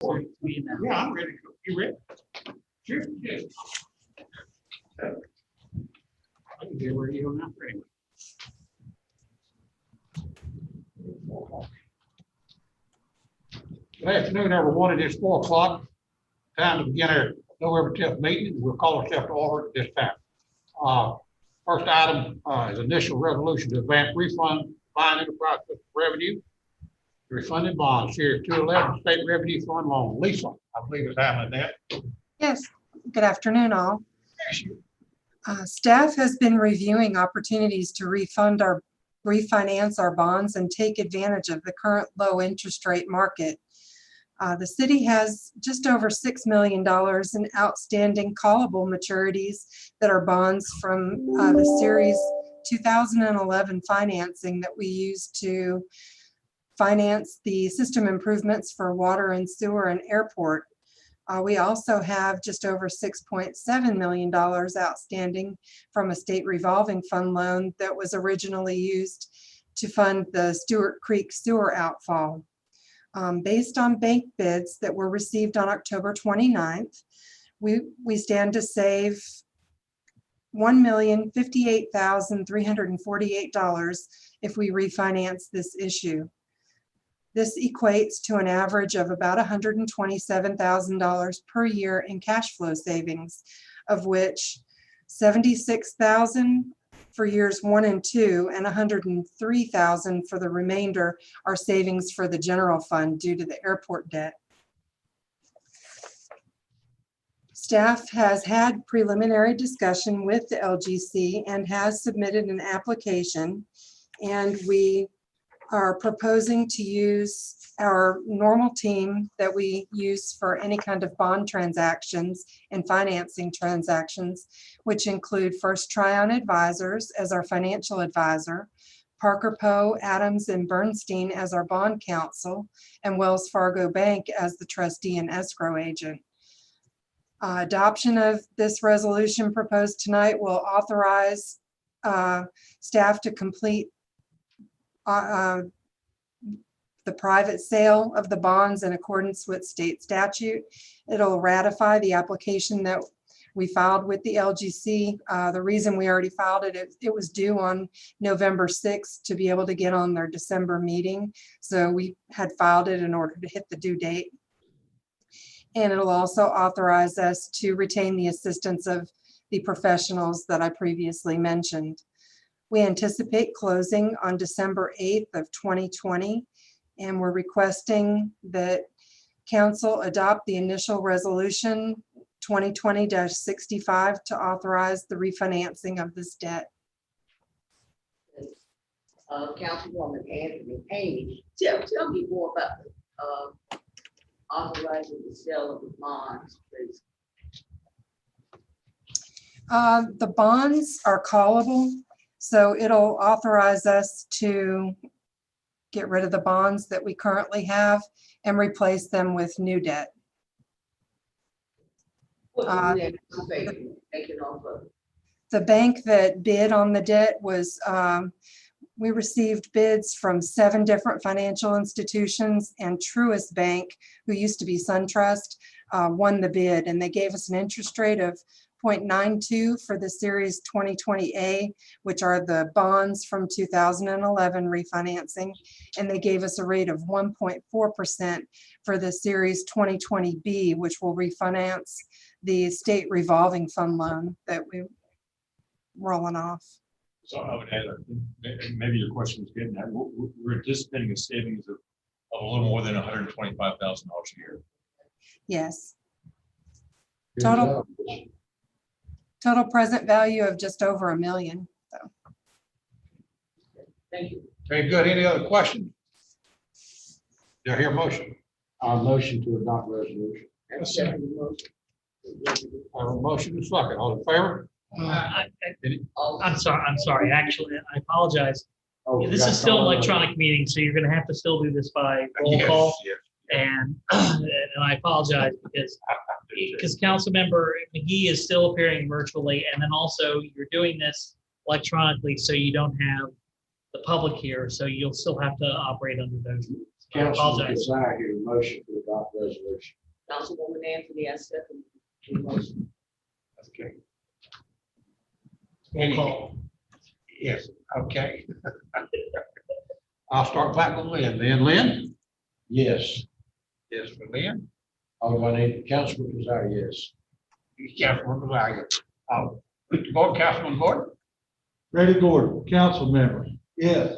for you. Yeah, I'm ready to go. You ready? Sure. Yes. I can get where you don't have to anyway. Good afternoon, everyone. It is 4 o'clock. Time to begin our November 10th meeting. We'll call ourselves to order at this time. First item is initial resolution to advance refund fine enterprise revenue. Refunded bonds, Series 211 State Revenue Fund loan. Lisa, I believe is handling that. Yes, good afternoon, all. Staff has been reviewing opportunities to refinance our bonds and take advantage of the current low interest rate market. The city has just over $6 million in outstanding callable maturities that are bonds from the Series 2011 financing that we used to finance the system improvements for water and sewer and airport. We also have just over $6.7 million outstanding from a state revolving fund loan that was originally used to fund the Stewart Creek sewer outfall. Based on bank bids that were received on October 29th, we stand to save $1,058,348 if we refinance this issue. This equates to an average of about $127,000 per year in cash flow savings, of which $76,000 for years 1 and 2 and $103,000 for the remainder are savings for the general fund due to the airport debt. Staff has had preliminary discussion with the LGC and has submitted an application, and we are proposing to use our normal team that we use for any kind of bond transactions and financing transactions, which include First Tryon Advisors as our financial advisor, Parker Poe, Adams, and Bernstein as our bond counsel, and Wells Fargo Bank as the trustee and escrow agent. Adoption of this resolution proposed tonight will authorize staff to complete the private sale of the bonds in accordance with state statute. It'll ratify the application that we filed with the LGC. The reason we already filed it, it was due on November 6th to be able to get on their December meeting. So we had filed it in order to hit the due date. And it'll also authorize us to retain the assistance of the professionals that I previously mentioned. We anticipate closing on December 8th of 2020, and we're requesting that council adopt the initial resolution 2020-65 to authorize the refinancing of this debt. Councilwoman Anthony Page, tell me more about authorizing the sale of the bonds, please. The bonds are callable, so it'll authorize us to get rid of the bonds that we currently have and replace them with new debt. What do you anticipate making off of? The bank that bid on the debt was, we received bids from 7 different financial institutions, and Truist Bank, who used to be SunTrust, won the bid, and they gave us an interest rate of 0.92 for the Series 2020A, which are the bonds from 2011 refinancing, and they gave us a rate of 1.4% for the Series 2020B, which will refinance the state revolving fund loan that we're rolling off. So I would add, maybe your question was getting at, we're anticipating a savings of a little more than $125,000 a year. Yes. Total present value of just over $1 million. So. Thank you. Very good. Any other questions? Do I hear a motion? Our motion to adopt resolution. And a second. Motion is second. All in favor? I'm sorry. Actually, I apologize. Oh, This is still an electronic meeting, so you're going to have to still do this by roll Yes, call. yes. And I apologize because Councilmember McGee is still appearing virtually, and then also you're doing this electronically, so you don't have the public here, so you'll still have to operate under those rules. Councilman apologize. Desire here, motion to adopt resolution. Councilwoman Anthony, I second the motion. Okay. Roll call. Yes, okay. I'll start back with Lynn. Lynn? Yes. Yes, for Lynn. Oh, do I need Councilman Desire? Yes. Councilman Desire. Mr. Gordon, Councilman Gordon, Freddie Gordon, council member. Yes.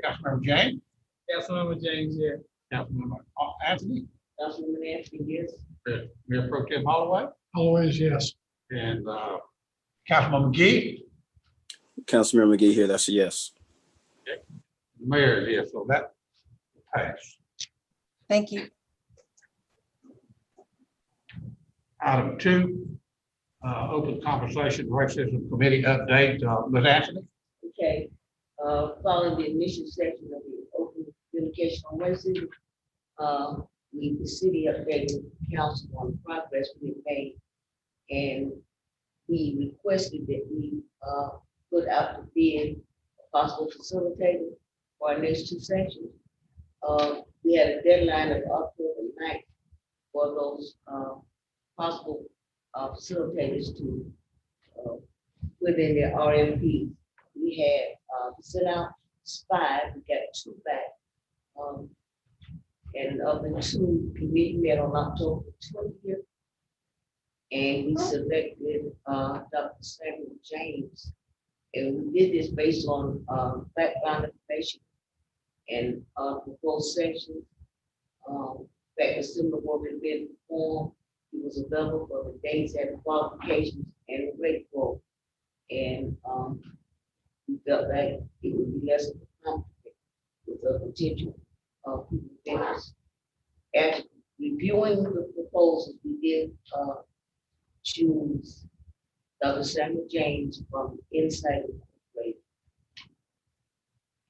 Councilmember James, Councilmember James, yeah. Councilmember Anthony, Councilwoman Anthony, yes. Mayor Pro Tem Holloway, Always yes. and Councilman McGee. Councilmember McGee here, that's a yes. The mayor is here, so that passed. Thank you. Item 2, open conversation, racism committee update. Ms. Anthony? Okay, following the initial section of the open communication on racism, the city updated council on the progress we made. And we requested that we, put out the bid, a possible facilitator for our next 2 sections. We had a deadline of October 9th for those, possible, facilitators to, put in their RFP. We had sent out 5, we got 2 back. And of the 2, committee met on October 20th. And we selected Dr. Samuel James. And we did this based on background information and proposed sections. That the similar work had been performed. He was available for the dates and qualifications and the rate for. And we felt that it would be less of a conflict with the potential people of interest. After reviewing the proposals, we did choose Dr. Samuel James from Insight Incorporated.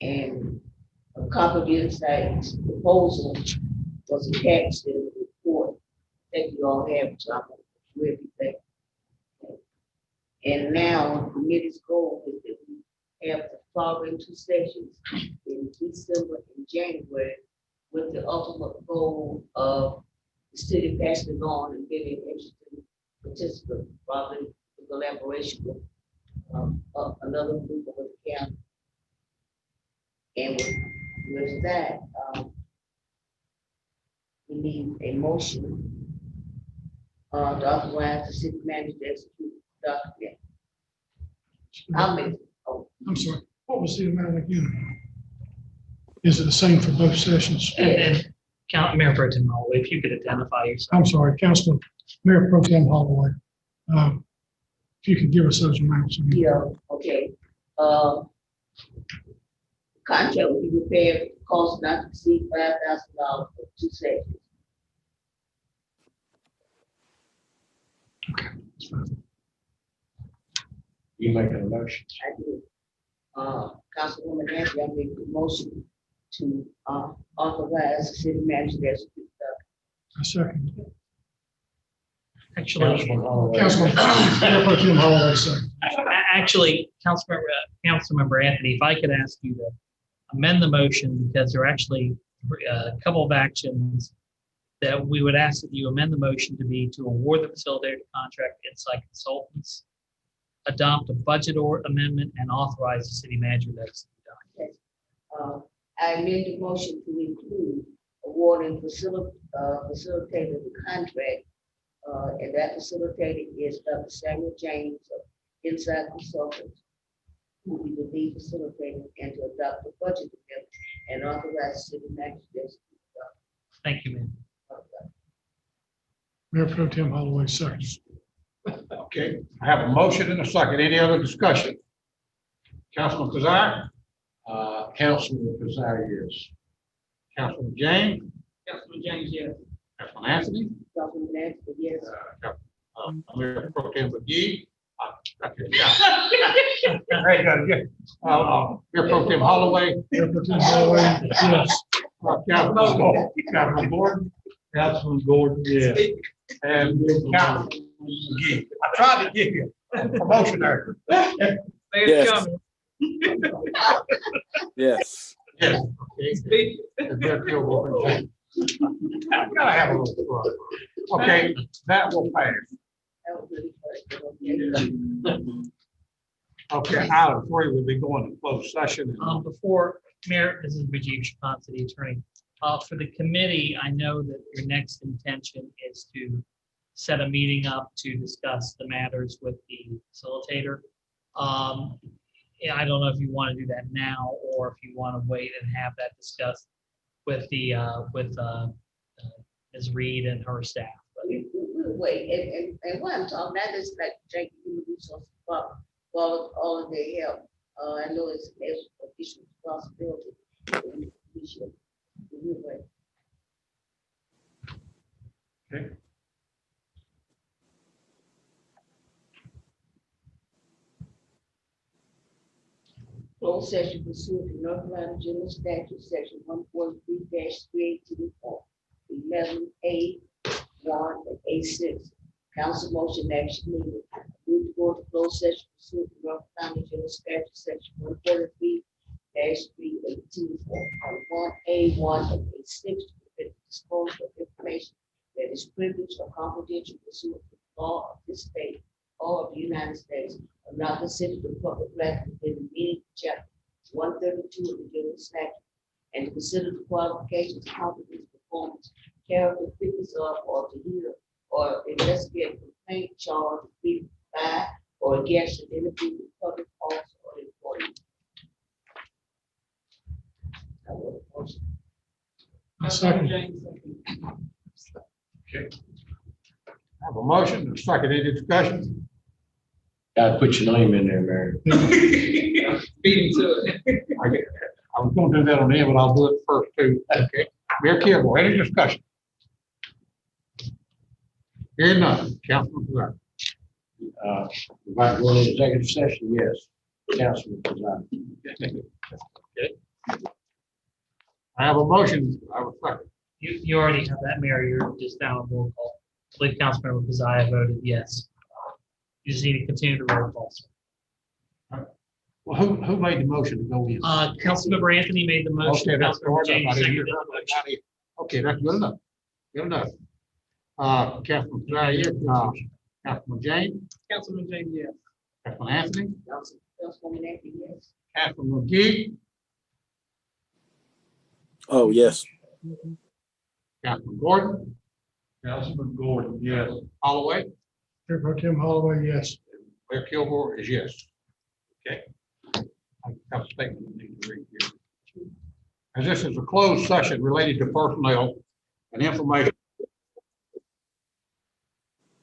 And a copy of the Insight's proposal was attached in the report that you all have, so I'm going to everything. And now, the committee's goal is that we have the following 2 sessions in December and January, with the ultimate goal of the city passing it on and getting interested participants, probably in collaboration with another group of the county. And with that, we need a motion to authorize the city manager to execute the document. I'll make, I'm sorry, what was the amount again? Is it the same for both sessions? And Mayor Pro Tem Holloway, if you could identify yourself. I'm sorry, Councilman, Mayor Pro Tem Holloway. If you could give us those amounts. yeah, okay. Contract will be prepared, cost not to exceed $5,000 for 2 sessions. You making a motion? I do. Councilwoman Anthony, I make the motion to authorize the city manager to execute the A second. Actually, Councilman Holloway. Councilman, Mayor Pro Tem Holloway, second. actually, Councilmember Anthony, if I could ask you to amend the motion, because there are actually a couple of actions that we would ask that you amend the motion to be to award the facilitator contract to Insight Consultants, adopt a budget or amendment, and authorize the city manager to execute the document. I amend the motion to include awarding facilitator the contract, and that facilitator is Dr. Samuel James of Inside Consultants, who will be the lead facilitator, and to adopt the budget amendment and authorize the city manager to execute the Thank you, ma'am. document. Mayor Pro Tem Holloway, second. Okay, I have a motion and a second. Any other discussion? Councilman Kazire, Councilman Desire, yes. Councilman James, Councilman James, yes. Councilman Anthony, Councilwoman Anthony, yes. Mayor Pro Tem McGee. Very good, yeah. Mayor Pro Tem Holloway, Mayor Pro Tem Holloway, yes. Councilman Gordon, Councilman Gordon, yes. and Councilman McGee. I tried to give you a promotion there. Yes. Yes. Yes. Okay. And Mayor Kilgore is yes. Gotta have a little fun. Okay, that will pass. That was really good, okay? Okay, item 3, we'll be going to closed session. Before, Mayor, this is Rajiv Shapant, City Attorney. For the committee, I know that your next intention is to set a meeting up to discuss the matters with the facilitator. Yeah, I don't know if you want to do that now, or if you want to wait and have that discussed with the, Ms. Reed and her staff. But We'll wait, and what I'm talking, that is like Jake, human resources, for all of their help. I know it's official responsibility. And we should- we'll wait. Closed session pursuant to North Carolina General Statute, section 143-318, 11A1 and A6. Council motion action needed. Move to go to closed session pursuant to North Carolina General Statute, section 143-318, 1A1 and A6, to prevent disclosure of information that is privileged or confidential pursuant to the law of this state or of the United States, are not considered the public record within the meaning of chapter 132 of the General Statute, and to consider the qualifications, competence, performance, character, fitness of, or to hear or investigate a complaint, charge, be by or against an individual, public officer or employee. I will motion. I second. Okay. I have a motion and a second. Any discussion? Gotta put your name in there, Mayor. beating to it. I was going to do that on the end, but I'll do it first too. Okay. Mayor Kilgore, any discussion? Hearing none. Councilman Blunt. About going into executive session, yes. Councilman President. I have a motion. I have a second. You already have that, Mayor. You're just down a roll call. I believe Councilmember Keziah voted yes. You just need to continue to roll call. Well, who made the motion to go in? Councilmember Anthony made the motion. Okay, that's Councilmember good enough. James I didn't hear seconded the that. motion. Okay, that's good enough. Good enough. Councilman Keziah, Councilman James, Councilman James, yes. Councilman Anthony, Councilwoman Anthony, yes. Councilman McGee, Oh, yes. Councilman Gordon, Councilman Gordon, yes. Holloway, Mayor Pro Tem Holloway, yes. Mayor Kilgore is yes. Okay. I have a statement I need to read here. As this is a closed session related to personnel and information